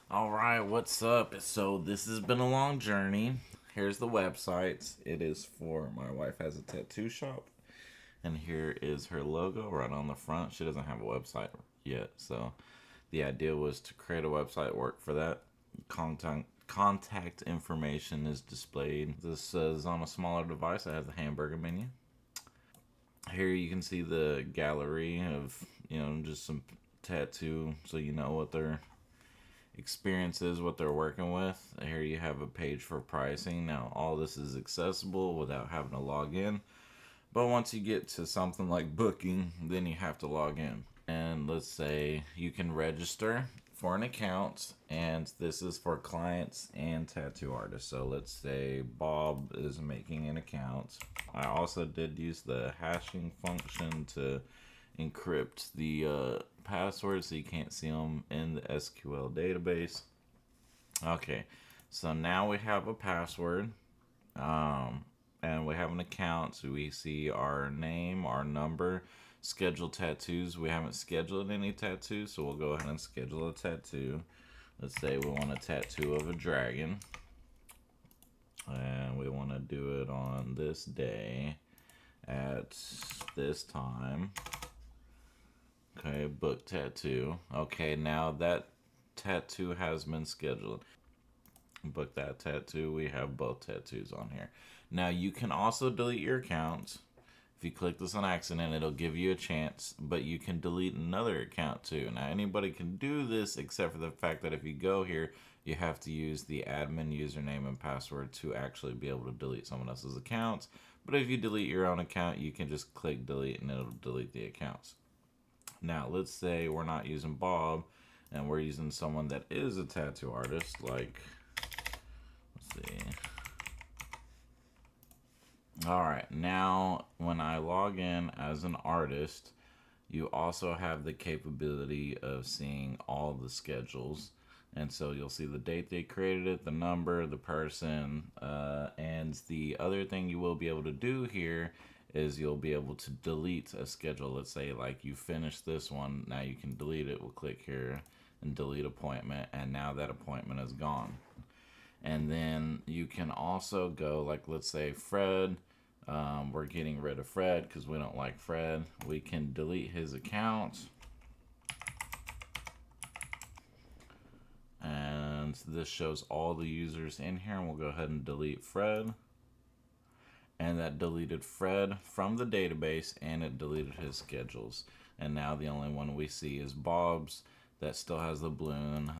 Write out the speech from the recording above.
All right, what's up? So this has been a long journey. Here's the website. It is for my wife has a tattoo shop, and here is her logo right on the front. She doesn't have a website yet, so the idea was to create a website, work for that. Contact information is displayed. This is on a smaller device that has a hamburger menu. Here you can see the gallery of just some tattoo, so you know what they're experiences, what they're working with. Here you have a page for pricing. Now, all this is accessible without having to log in. But once you get to something like booking, then you have to log in. And let's say you can register for an account, and this is for clients and tattoo artists. So let's say Bob is making an account. I also did use the hashing function to encrypt the passwords so you can't see them in the SQL database. Okay, so now we have a password, um, and we have an account. So we see our name, our number, schedule tattoos. We haven't scheduled any tattoos, so we'll go ahead and schedule a tattoo. Let's say we want a tattoo of a dragon, and we want to do it on this day at this time. Okay, book tattoo. Okay, now that tattoo has been scheduled. Book that tattoo. We have both tattoos on here. Now you can also delete your accounts. If you click this on accident, it'll give you a chance, but you can delete another account too. Now anybody can do this except for the fact that if you go here, you have to use the admin username and password to actually be able to delete someone else's accounts. But if you delete your own account, you can just click delete and it'll delete the accounts. Now, let's say we're not using Bob and we're using someone that is a tattoo artist, like, let's see. All right, now when I log in as an artist, you also have the capability of seeing all the schedules. And so you'll see the date they created it, the number, the person, and the other thing you will be able to do here is you'll be able to delete a schedule. Let's say like you finish this one, now you can delete it. We'll click here and delete appointment, and now that appointment is gone. And then you can also go like, let's say Fred, we're getting rid of Fred because we don't like Fred. We can delete his account. And this shows all the users in here, and we'll go ahead and delete Fred. And that deleted Fred from the database, and it deleted his schedules. And now the only one we see is Bob's that still has the balloon.